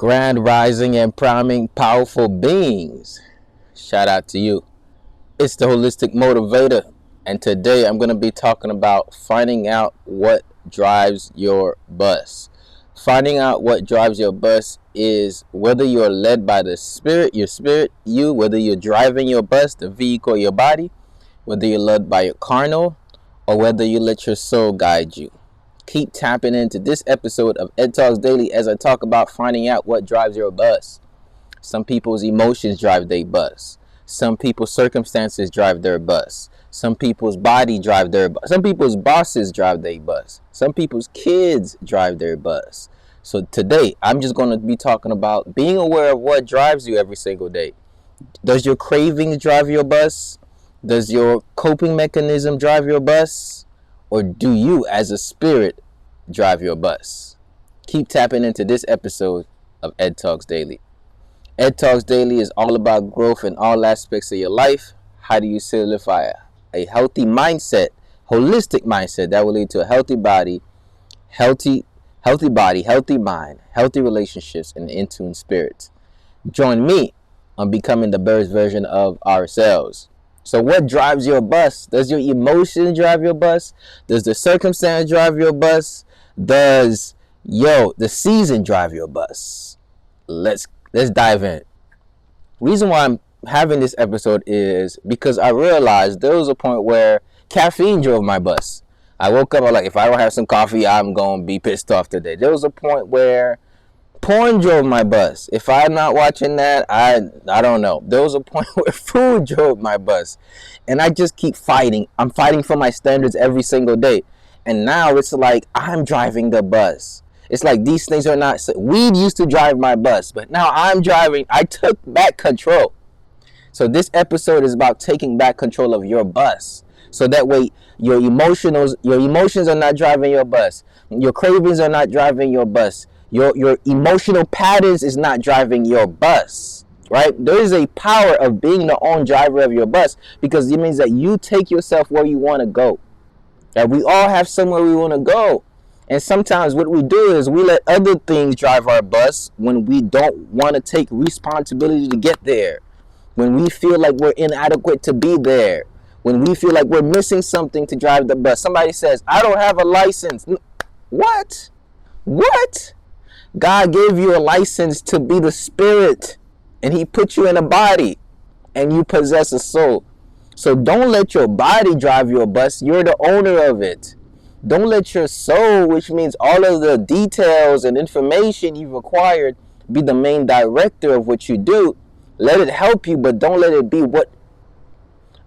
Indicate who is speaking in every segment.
Speaker 1: Grand rising and priming powerful beings. Shout out to you. It's the Holistic Motivator. And today I'm going to be talking about finding out what drives your bus. Finding out what drives your bus is whether you're led by the spirit, your spirit, whether you're driving your bus, the vehicle, your body, whether you're led by your carnal, or whether you let your soul guide you. Keep tapping into this episode of Ed Talks Daily as I talk about finding out what drives your bus. Some people's emotions drive their bus. Some people's circumstances drive their bus. Some people's body drive their bus. Some people's bosses drive their bus. Some people's kids drive their bus. So today, I'm just going to be talking about being aware of what drives you every single day. Does your cravings drive your bus? Does your coping mechanism drive your bus? Or do you, as a spirit, drive your bus? Keep tapping into this episode of Ed Talks Daily. Ed Talks Daily is all about growth in all aspects of your life. How do you solidify a healthy mindset, holistic mindset that will lead to a healthy body, healthy mind, healthy relationships, and in-tune spirits? Join me on becoming the best version of ourselves. So what drives your bus? Does your emotion drive your bus? Does the circumstance drive your bus? Does the season drive your bus? Let's dive in. Reason why I'm having this episode is because I realized there was a point where caffeine drove my bus. I woke up, I'm like, if I don't have some coffee, I'm going to be pissed off today. There was a point where porn drove my bus. If I'm not watching that, I don't know. There was a point where food drove my bus. And I just keep fighting. I'm fighting for my standards every single day. And now it's like I'm driving the bus. It's like these things are not... Weed used to drive my bus, but now I'm driving. I took back control. So this episode is about taking back control of your bus. So that way your emotions are not driving your bus. Your cravings are not driving your bus. Your emotional patterns is not driving your bus, right? There is a power of being the own driver of your bus because it means that you take yourself where you want to go. That we all have somewhere we want to go. And sometimes what we do is we let other things drive our bus when we don't want to take responsibility to get there. When we feel like we're inadequate to be there. When we feel like we're missing something to drive the bus. Somebody says, I don't have a license. What? God gave you a license to be the spirit, and he put you in a body, and you possess a soul. So don't let your body drive your bus. You're the owner of it. Don't let your soul, which means all of the details and information you've acquired, be the main director of what you do. Let it help you, but don't let it be what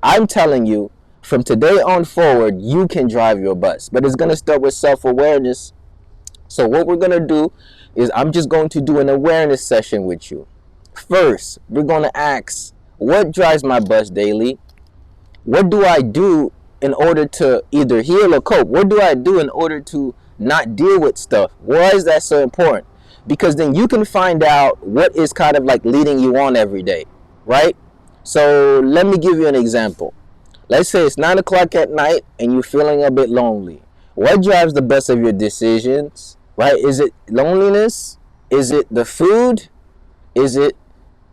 Speaker 1: I'm telling you. From today on forward, you can drive your bus, but it's going to start with self-awareness. So what we're going to do is I'm just going to do an awareness session with you. First, we're going to ask, what drives my bus daily? What do I do in order to either heal or cope? What do I do in order to not deal with stuff? Why is that so important? Because then you can find out what is kind of like leading you on every day, right? So let me give you an example. Let's say it's 9 o'clock at night and you're feeling a bit lonely. What drives the bus of your decisions? Right? Is it loneliness? Is it the food? Is it,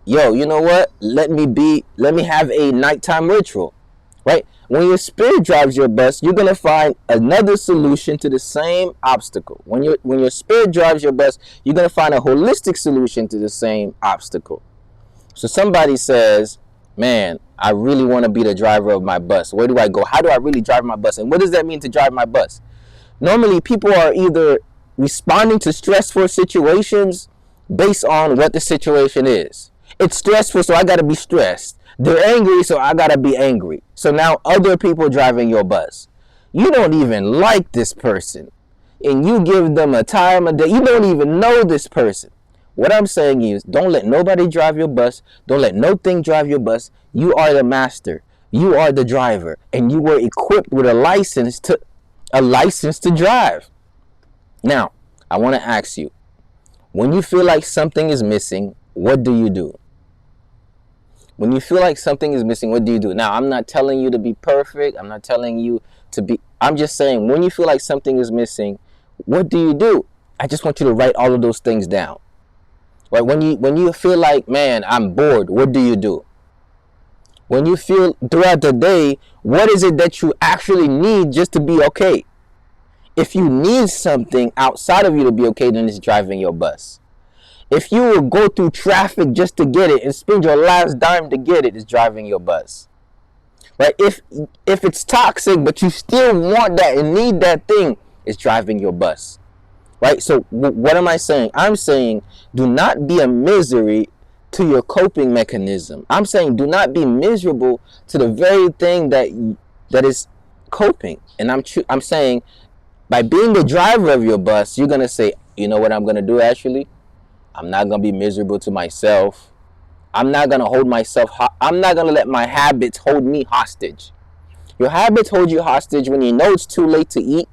Speaker 1: you know what? Let me have a nighttime ritual. Right? When your spirit drives your bus, you're going to find another solution to the same obstacle. When your spirit drives your bus, you're going to find a holistic solution to the same obstacle. So somebody says, man, I really want to be the driver of my bus. Where do I go? How do I really drive my bus? And what does that mean to drive my bus? Normally, people are either responding to stressful situations based on what the situation is. It's stressful, so I got to be stressed. They're angry, so I got to be angry. So now other people driving your bus. You don't even like this person, and you give them a time of day. You don't even know this person. What I'm saying is, don't let nobody drive your bus. Don't let no thing drive your bus. You are the master. You are the driver, and you were equipped with a license to drive. Now, I want to ask you, when you feel like something is missing, what do you do? When you feel like something is missing, what do you do? Now, I'm not telling you to be perfect. I'm not telling you to be... I'm just saying, when you feel like something is missing, what do you do? I just want you to write all of those things down. Right? When you feel like, man, I'm bored, what do you do? When you feel throughout the day, what is it that you actually need just to be okay? If you need something outside of you to be okay, then it's driving your bus. If you will go through traffic just to get it and spend your last dime to get it, it's driving your bus. Right? If it's toxic, but you still want that and need that thing, it's driving your bus. Right? So what am I saying? I'm saying do not be a misery to your coping mechanism. I'm saying do not be miserable to the very thing that is coping. And I'm saying by being the driver of your bus, you're gonna say, you know what I'm gonna do actually? I'm not gonna be miserable to myself. I'm not gonna hold myself. I'm not gonna let my habits hold me hostage. Your habits hold you hostage when you know it's too late to eat,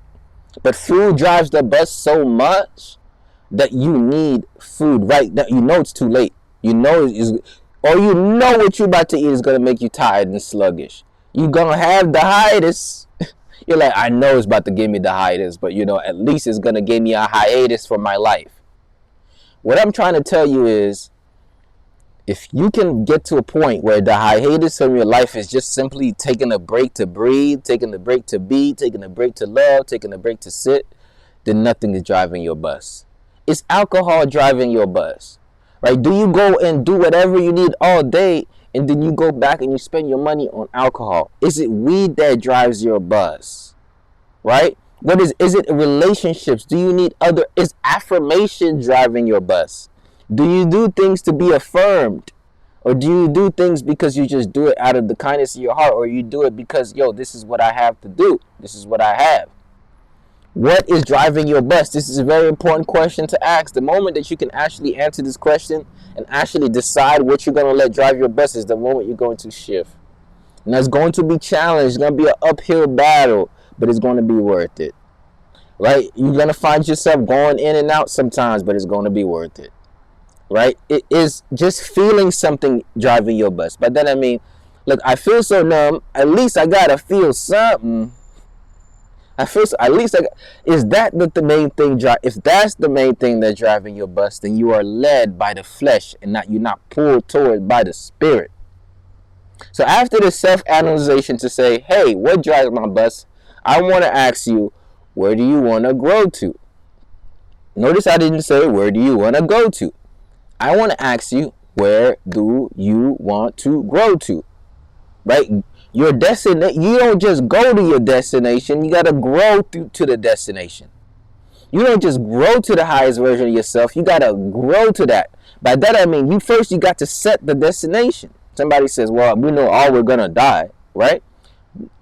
Speaker 1: but food drives the bus so much that you need food right now. You know it's too late. You know or you know what you're about to eat is gonna make you tired and sluggish. You're gonna have the hiatus. You're like, I know it's about to give me the hiatus, but at least it's gonna give me a hiatus for my life. What I'm trying to tell you is, if you can get to a point where the hiatus from your life is just simply taking a break to breathe, taking a break to be, taking a break to love, taking a break to sit, then nothing is driving your bus. It's alcohol driving your bus, right? Do you go and do whatever you need all day and then you go back and you spend your money on alcohol? Is it weed that drives your bus, right? What is it relationships? Do you need is affirmation driving your bus? Do you do things to be affirmed? Or do you do things because you just do it out of the kindness of your heart? Or you do it because, this is what I have to do. This is what I have. What is driving your bus? This is a very important question to ask. The moment that you can actually answer this question and actually decide what you're going to let drive your bus is the moment you're going to shift. And that's going to be challenged. It's going to be an uphill battle, but it's going to be worth it. Right? You're going to find yourself going in and out sometimes, but it's going to be worth it. Right? It is just feeling something driving your bus. But then, look, I feel so numb. At least I got to feel something. Is that the main thing? If that's the main thing that's driving your bus, then you are led by the flesh and you're not pulled toward by the spirit. So after the self-analyzation to say, hey, what drives my bus? I want to ask you, where do you want to grow to? Notice I didn't say, where do you want to go to? I want to ask you, where do you want to grow to? Right? Your destination, you don't just go to your destination, you got to grow to the destination. You don't just grow to the highest version of yourself, you got to grow to that. By that I mean, you got to set the destination. Somebody says, well, we know all we're going to die, right?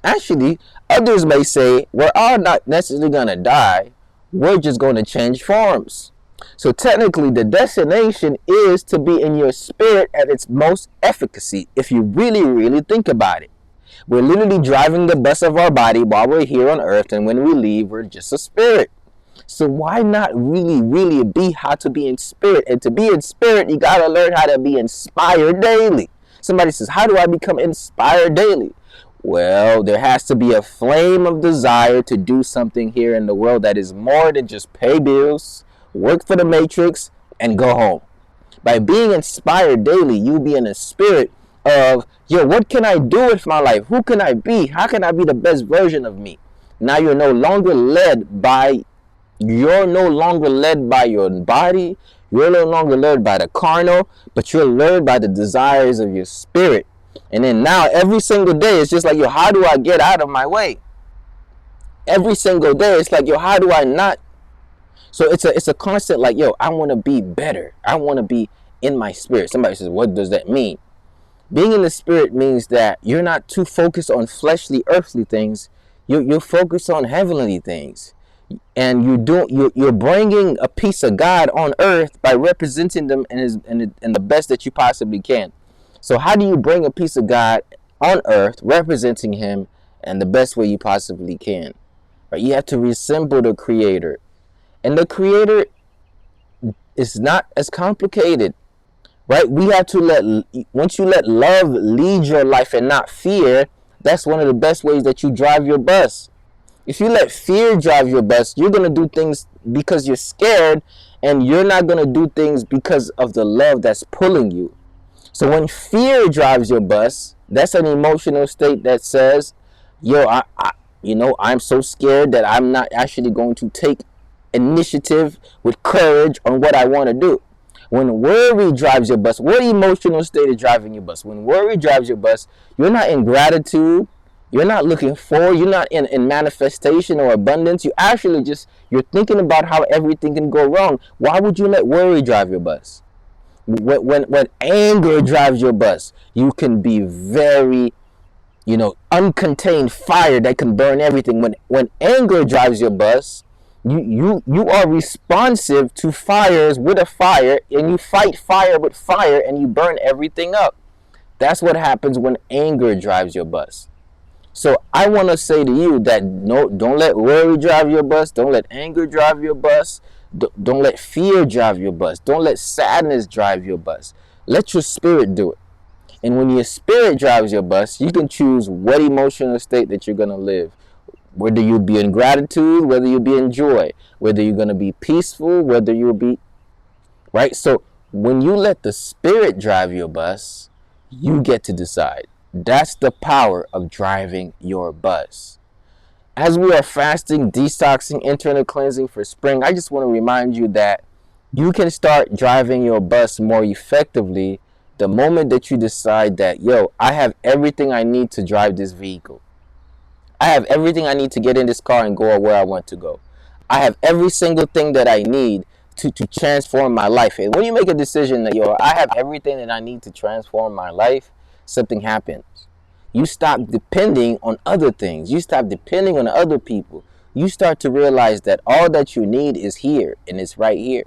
Speaker 1: Actually, others may say, we're all not necessarily going to die, we're just going to change forms. So technically, the destination is to be in your spirit at its most efficacy, if you really, really think about it. We're literally driving the bus of our body while we're here on earth, and when we leave, we're just a spirit. So why not really, really be how to be in spirit? And to be in spirit, you got to learn how to be inspired daily. Somebody says, how do I become inspired daily? Well, there has to be a flame of desire to do something here in the world that is more than just pay bills, work for the matrix, and go home. By being inspired daily, you'll be in a spirit of, what can I do with my life? Who can I be? How can I be the best version of me? Now you're no longer led by your body. You're no longer led by the carnal, but you're led by the desires of your spirit. And then now every single day, it's just like, how do I get out of my way? Every single day, it's like, how do I not? So it's a constant like, I want to be better. I want to be in my spirit. Somebody says, what does that mean? Being in the spirit means that you're not too focused on fleshly, earthly things. You're focused on heavenly things. And you're bringing a piece of God on earth by representing them in the best that you possibly can. So how do you bring a piece of God on earth, representing him in the best way you possibly can? Right? You have to resemble the Creator. And the Creator is not as complicated. Right? We have to once you let love lead your life and not fear, that's one of the best ways that you drive your bus. If you let fear drive your bus, you're going to do things because you're scared, And you're not going to do things because of the love that's pulling you. So when fear drives your bus, that's an emotional state that says, yo, I'm so scared that I'm not actually going to take initiative with courage on what I want to do. When worry drives your bus, what emotional state is driving your bus? When worry drives your bus, you're not in gratitude. You're not looking forward. You're not in manifestation or abundance. You actually you're thinking about how everything can go wrong. Why would you let worry drive your bus? When anger drives your bus, you can be very, uncontained fire that can burn everything. When anger drives your bus, you are responsive to fires with a fire, and you fight fire with fire, and you burn everything up. That's what happens when anger drives your bus. So I want to say to you that no, don't let worry drive your bus. Don't let anger drive your bus. Don't let fear drive your bus. Don't let sadness drive your bus. Let your spirit do it. And when your spirit drives your bus, you can choose what emotional state that you're going to live. Whether you be in gratitude, whether you be in joy, whether you're going to be peaceful, whether you'll be, right? So when you let the spirit drive your bus, you get to decide. That's the power of driving your bus. As we are fasting, detoxing, internal cleansing for spring, I just want to remind you that you can start driving your bus more effectively the moment that you decide that, yo, I have everything I need to drive this vehicle. I have everything I need to get in this car and go where I want to go. I have every single thing that I need to transform my life. And when you make a decision that, yo, I have everything that I need to transform my life, something happens. You stop depending on other things. You stop depending on other people. You start to realize that all that you need is here, and it's right here.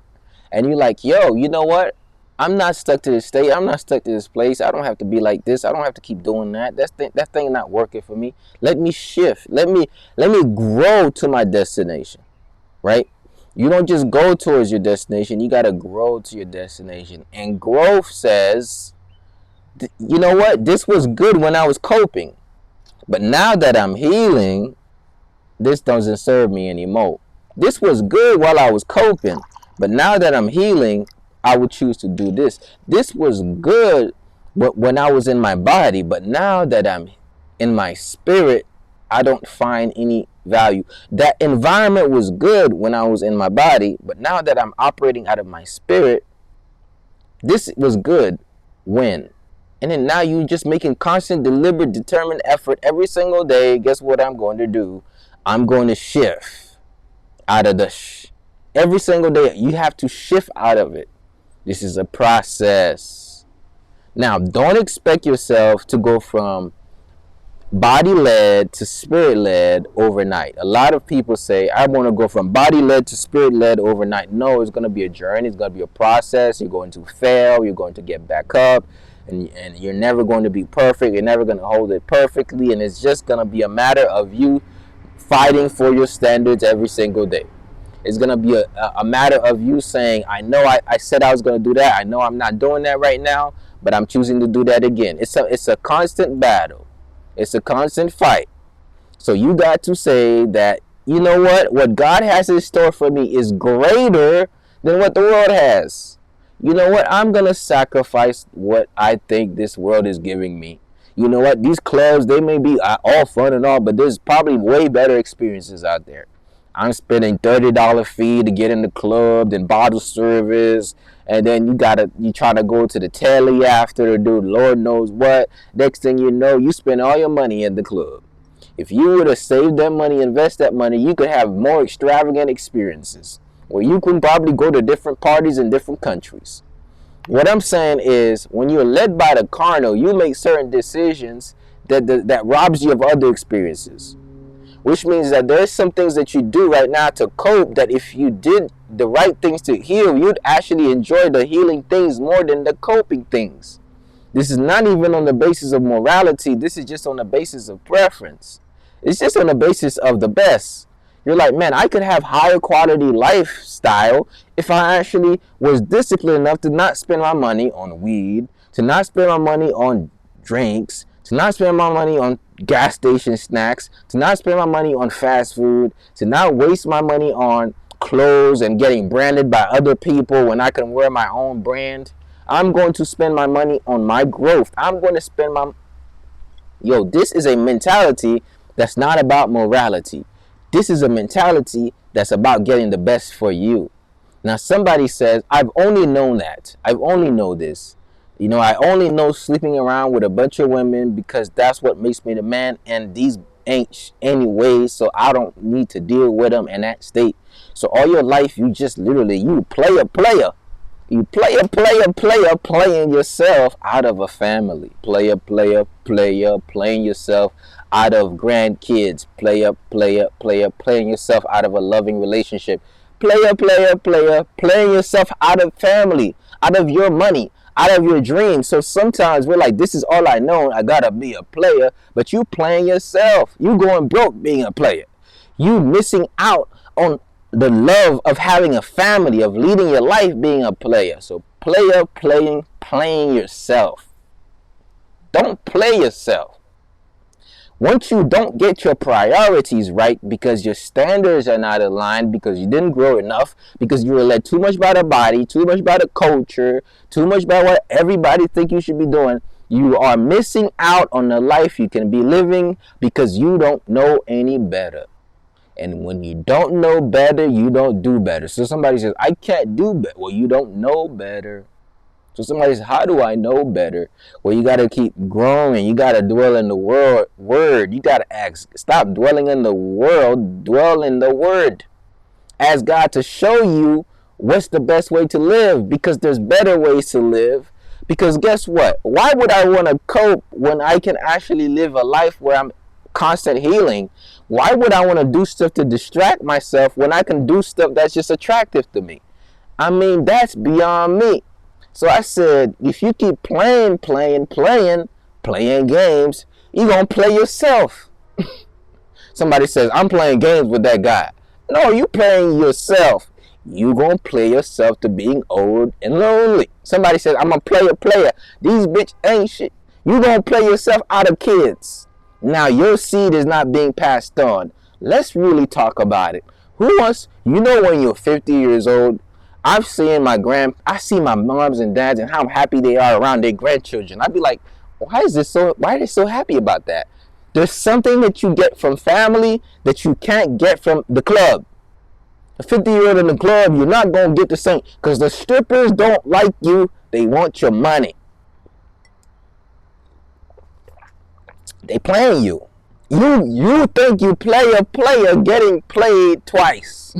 Speaker 1: And you're like, yo, you know what? I'm not stuck to this state. I'm not stuck to this place. I don't have to be like this. I don't have to keep doing that. That thing not working for me. Let me shift. Let me grow to my destination, right? You don't just go towards your destination. You got to grow to your destination. And growth says, you know what? This was good when I was coping. But now that I'm healing, this doesn't serve me anymore. This was good while I was coping. But now that I'm healing, I would choose to do this. This was good when I was in my body. But now that I'm in my spirit, I don't find any value. That environment was good when I was in my body. But now that I'm operating out of my spirit, this was good when. And then now you just making constant, deliberate, determined effort every single day. Guess what I'm going to do? I'm going to shift out of every single day. You have to shift out of it. This is a process. Now, don't expect yourself to go from body-led to spirit-led overnight. A lot of people say, I want to go from body-led to spirit-led overnight. No, it's going to be a journey. It's going to be a process. You're going to fail. You're going to get back up. And you're never going to be perfect. You're never going to hold it perfectly. And it's just going to be a matter of you fighting for your standards every single day. It's going to be a matter of you saying, I know I said I was going to do that. I know I'm not doing that right now, but I'm choosing to do that again. It's a constant battle. It's a constant fight. So you got to say that, you know what God has in store for me is greater than what the world has. You know what? I'm going to sacrifice what I think this world is giving me. You know what? These clubs, they may be all fun and all, but there's probably way better experiences out there. I'm spending $30 fee to get in the club, then bottle service, and then you try to go to the telly after to do Lord knows what. Next thing you know, you spend all your money at the club. If you would have saved that money, invest that money, you could have more extravagant experiences where you can probably go to different parties in different countries. What I'm saying is, when you're led by the carnal, you make certain decisions that robs you of other experiences. Which means that there's some things that you do right now to cope that if you did the right things to heal, you'd actually enjoy the healing things more than the coping things. This is not even on the basis of morality. This is just on the basis of preference. It's just on the basis of the best. You're like, man, I could have higher quality lifestyle if I actually was disciplined enough to not spend my money on weed, to not spend my money on drinks, to not spend my money on gas station snacks, to not spend my money on fast food, to not waste my money on clothes and getting branded by other people when I can wear my own brand. I'm going to spend my money on my growth. I'm going to spend my... Yo, this is a mentality that's not about morality. This is a mentality that's about getting the best for you. Now, somebody says, I've only known that. I've only know this. You know, I only know sleeping around with a bunch of women because that's what makes me the man, and these ain't anyways, so I don't need to deal with them in that state. So all your life, you just literally, you player. You playing yourself out of a family. Player, playing yourself out of grandkids. Player, playing yourself out of a loving relationship. Player, playing yourself out of family, out of your money, out of your dreams. So sometimes we're like, this is all I know. I gotta be a player. But you playing yourself. You going broke being a player. You missing out on the love of having a family, of leading your life being a player. So player, playing yourself. Don't play yourself. Once you don't get your priorities right because your standards are not aligned, because you didn't grow enough, because you were led too much by the body, too much by the culture, too much by what everybody think you should be doing, you are missing out on the life you can be living because you don't know any better. And when you don't know better, you don't do better. So somebody says, I can't do better. Well, you don't know better. So somebody says, how do I know better? Well, you got to keep growing. You got to dwell in the word. You got to ask, stop dwelling in the world, dwell in the word. Ask God to show you what's the best way to live, because there's better ways to live. Because guess what? Why would I want to cope when I can actually live a life where I'm constant healing? Why would I want to do stuff to distract myself when I can do stuff that's just attractive to me? I mean, that's beyond me. So I said, if you keep playing games, you're going to play yourself. Somebody says, I'm playing games with that guy. No, you playing yourself. You going to play yourself to being old and lonely. Somebody says, I'm a player. These bitch ain't shit. You going to play yourself out of kids. Now, your seed is not being passed on. Let's really talk about it. Who wants, when you're 50 years old, I see my moms and dads and how happy they are around their grandchildren. I'd be like, why are they so happy about that? There's something that you get from family that you can't get from the club. A 50-year-old in the club, you're not going to get the same, because the strippers don't like you. They want your money. They playing you. You think you play a player getting played twice.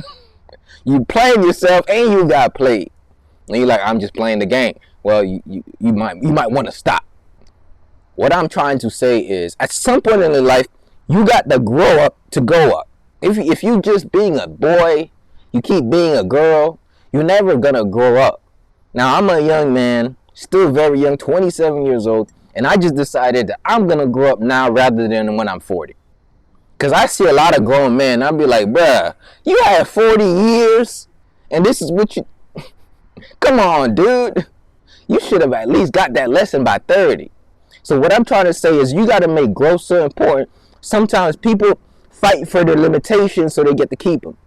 Speaker 1: You playing yourself and you got played. And you're like, I'm just playing the game. Well, you might want to stop. What I'm trying to say is, at some point in your life, you got to grow up to go up. If you just being a boy, you keep being a girl, you're never going to grow up. Now, I'm a young man, still very young, 27 years old, and I just decided that I'm going to grow up now rather than when I'm 40. Because I see a lot of grown men, I'll be like, bruh, you had 40 years, and this is what you... Come on, dude. You should have at least got that lesson by 30. So what I'm trying to say is, you got to make growth so important. Sometimes people fight for their limitations so they get to keep them.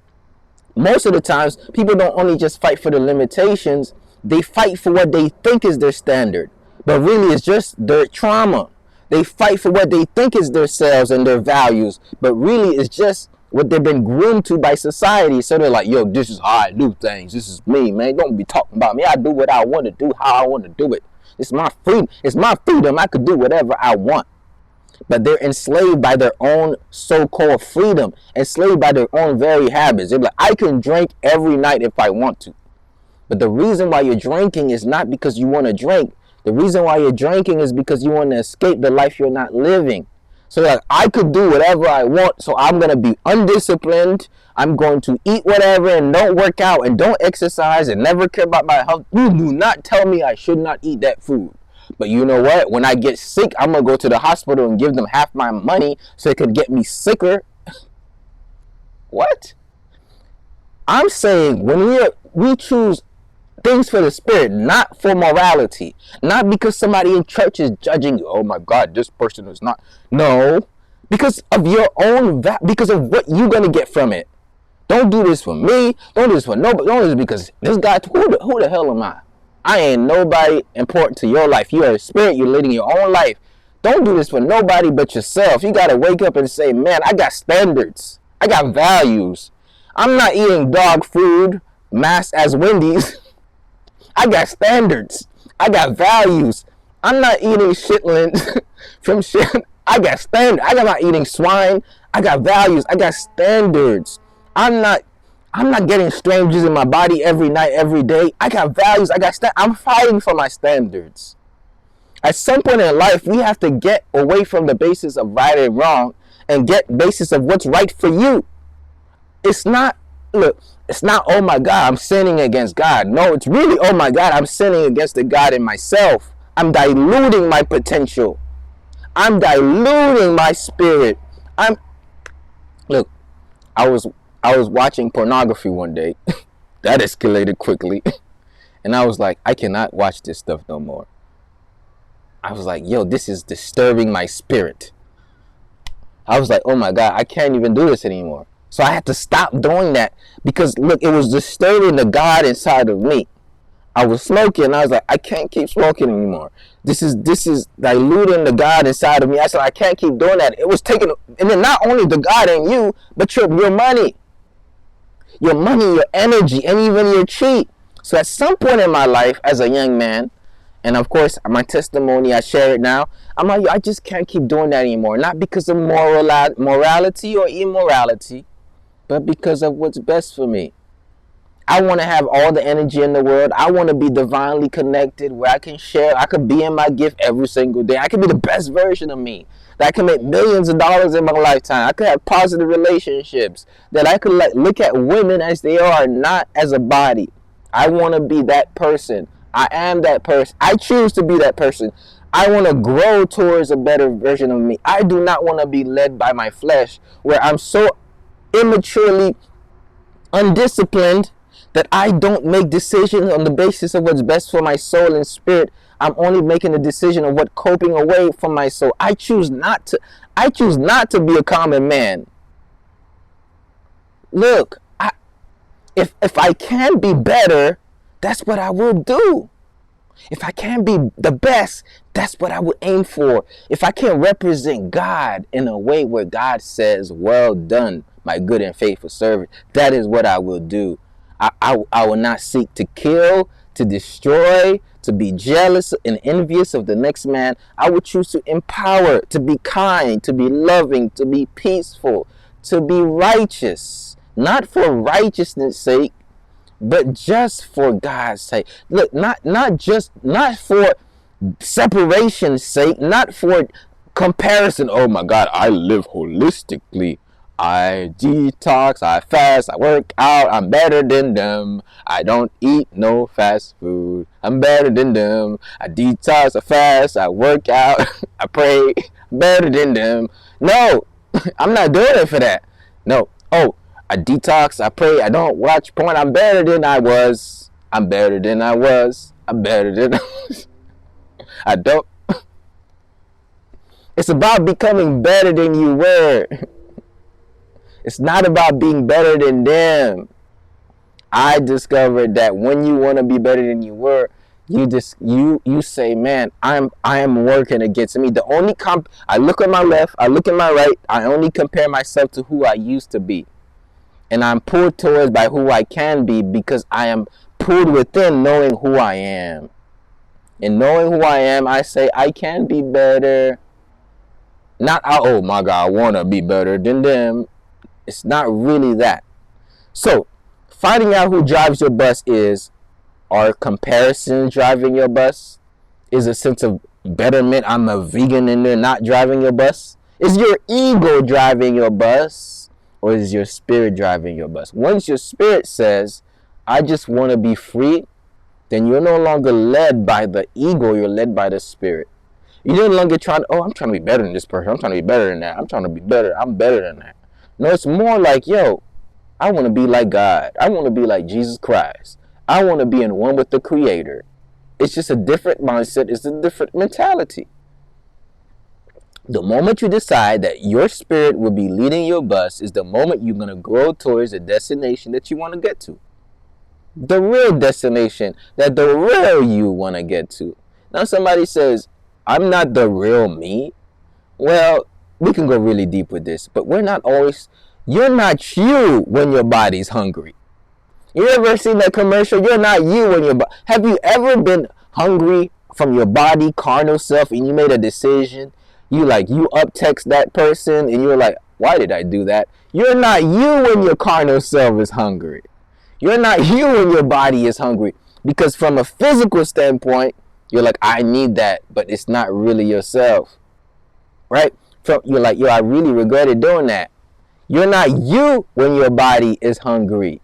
Speaker 1: Most of the times, people don't only just fight for the limitations, they fight for what they think is their standard. But really, it's just their trauma. They fight for what they think is their selves and their values. But really, it's just what they've been groomed to by society. So they're like, yo, this is how I do things. This is me, man. Don't be talking about me. I do what I want to do, how I want to do it. It's my freedom. It's my freedom. I could do whatever I want. But they're enslaved by their own so-called freedom, enslaved by their own very habits. They're like, I can drink every night if I want to. But the reason why you're drinking is not because you want to drink. The reason why you're drinking is because you want to escape the life you're not living. So like, I could do whatever I want, so I'm going to be undisciplined. I'm going to eat whatever and don't work out and don't exercise and never care about my health. You do not tell me I should not eat that food. But you know what? When I get sick, I'm going to go to the hospital and give them half my money so it could get me sicker. What? I'm saying when we choose things for the spirit, not for morality, not because somebody in church is judging you. Oh my God, this person is not. No, because of your own, because of what you're going to get from it. Don't do this for me. Don't do this for nobody. Don't do this because this guy, who the hell am I? I ain't nobody important to your life. You are a spirit. You're leading your own life. Don't do this for nobody but yourself. You got to wake up and say, man, I got standards. I got values. I'm not eating dog food masked as Wendy's. I got standards. I got values. I'm not eating shitlins from shit. I got standards. I'm not eating swine. I got values. I got standards. I'm not getting strangers in my body every night, every day. I got values. I'm fighting for my standards. At some point in life, we have to get away from the basis of right and wrong and get basis of what's right for you. It's not, oh my God, I'm sinning against God. No, it's really, oh my God, I'm sinning against the God in myself. I'm diluting my potential. I'm diluting my spirit. I was watching pornography one day. That escalated quickly. And I was like, I cannot watch this stuff no more. I was like, yo, this is disturbing my spirit. I was like, oh my God, I can't even do this anymore. So I had to stop doing that because, look, it was disturbing the God inside of me. I was smoking. I was like, I can't keep smoking anymore. This is diluting the God inside of me. I said, I can't keep doing that. It was taking, and then not only the God in you, but your money, your energy, and even your chi. So at some point in my life as a young man, and of course, my testimony, I share it now. I'm like, I just can't keep doing that anymore. Not because of morality or immorality, but because of what's best for me. I want to have all the energy in the world. I want to be divinely connected where I can share. I could be in my gift every single day. I can be the best version of me. That I can make millions of dollars in my lifetime. I could have positive relationships. That I could look at women as they are, not as a body. I want to be that person. I am that person. I choose to be that person. I want to grow towards a better version of me. I do not want to be led by my flesh where I'm so immaturely undisciplined that I don't make decisions on the basis of what's best for my soul and spirit. I'm only making a decision of what coping away from my soul. I choose not to be a common man. Look, if I can be better, that's what I will do. If I can be the best, that's what I would aim for. If I can represent God in a way where God says, well done, my good and faithful servant, that is what I will do. I will not seek to kill, to destroy, to be jealous and envious of the next man. I will choose to empower, to be kind, to be loving, to be peaceful, to be righteous. Not for righteousness' sake, but just for God's sake. Look, not for separation's sake, not for comparison. Oh my God, I live holistically. I detox, I fast, I work out, I'm better than them. I don't eat no fast food. I'm better than them. I detox, I fast, I work out, I pray, I'm better than them. No, I'm not doing it for that. No. Oh, I detox, I pray, I don't watch porn. I'm better than I was. I'm better than I was. I'm better than I was. I don't. It's about becoming better than you were. It's not about being better than them. I discovered that when you want to be better than you were, you say, man, I am working against me. I look at my left, I look at my right, I only compare myself to who I used to be. And I'm pulled towards by who I can be because I am pulled within knowing who I am. And knowing who I am, I say, I can be better. Not, oh my God, I want to be better than them. It's not really that. So, finding out who drives your bus are comparisons driving your bus? Is a sense of betterment? I'm a vegan and they're not driving your bus? Is your ego driving your bus? Or is your spirit driving your bus? Once your spirit says, I just want to be free, then you're no longer led by the ego, you're led by the spirit. You're no longer I'm trying to be better than this person. I'm trying to be better than that. I'm trying to be better. I'm better than that. No, it's more like, yo, I want to be like God. I want to be like Jesus Christ. I want to be in one with the Creator. It's just a different mindset. It's a different mentality. The moment you decide that your spirit will be leading your bus is the moment you're going to grow towards the destination that you want to get to. The real destination that the real you want to get to. Now somebody says, I'm not the real me. Well, we can go really deep with this, but you're not you when your body's hungry. You ever seen that commercial? You're not you when have you ever been hungry from your body, carnal self, and you made a decision? You up text that person and you're like, why did I do that? You're not you when your carnal self is hungry. You're not you when your body is hungry. Because from a physical standpoint, you're like, I need that, but it's not really yourself. Right? You're like, yo, I really regretted doing that. You're not you when your body is hungry.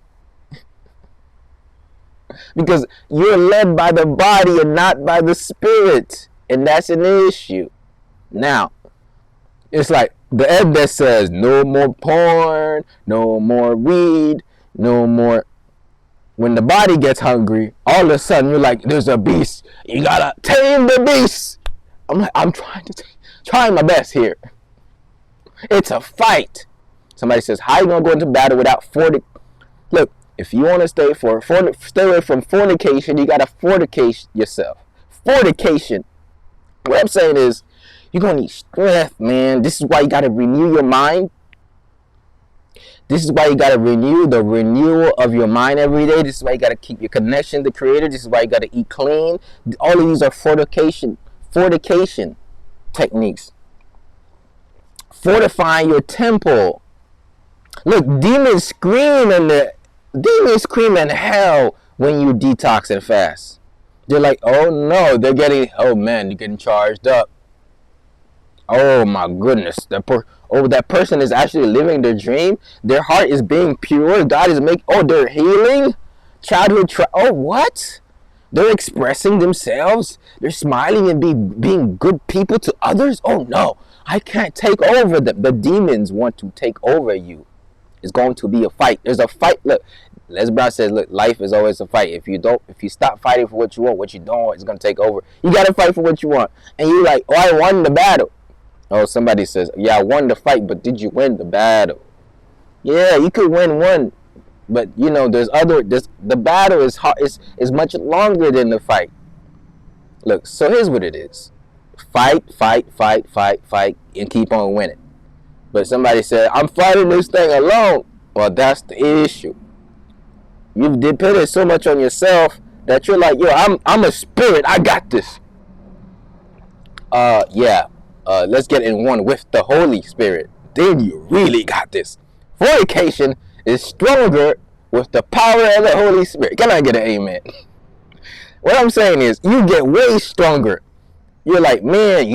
Speaker 1: Because you're led by the body and not by the spirit. And that's an issue. Now, it's like the ed that says no more porn, no more weed, no more. When the body gets hungry, all of a sudden you're like, there's a beast. You gotta tame the beast. I'm trying my best here. It's a fight. Somebody says, how you gonna go into battle without Look, if you want to stay away from fornication, you gotta fornicate yourself. Fornication. What I'm saying is, you're gonna need strength, man. This is why you gotta renew your mind. This is why you gotta renew the renewal of your mind every day. This is why you gotta keep your connection to the Creator. This is why you gotta eat clean. All of these are fornication techniques. Fortifying your temple. Look, demons scream in hell when you detox and fast. They're like, oh no, they're getting charged up. Oh my goodness, that person is actually living their dream. Their heart is being pure. God is they're healing. What? They're expressing themselves. They're smiling and being good people to others. Oh no, I can't take over them. The demons want to take over you. It's going to be a fight. There's a fight. Look, Les Brown says, look, life is always a fight. If you stop fighting for what you want, what you don't want is going to take over. You got to fight for what you want. And you're like, oh, I won the battle. Oh, somebody says, yeah, I won the fight, but did you win the battle? Yeah, you could win one. But, the battle is hard, is much longer than the fight. Look, so here's what it is. Fight, and keep on winning. But somebody said, I'm fighting this thing alone. Well, that's the issue. You've depended so much on yourself that you're like, yo, I'm a spirit. I got this. Let's get in one with the Holy Spirit. Then you really got this. Fornication is stronger with the power of the Holy Spirit. Can I get an amen? What I'm saying is, you get way stronger. You're like, man,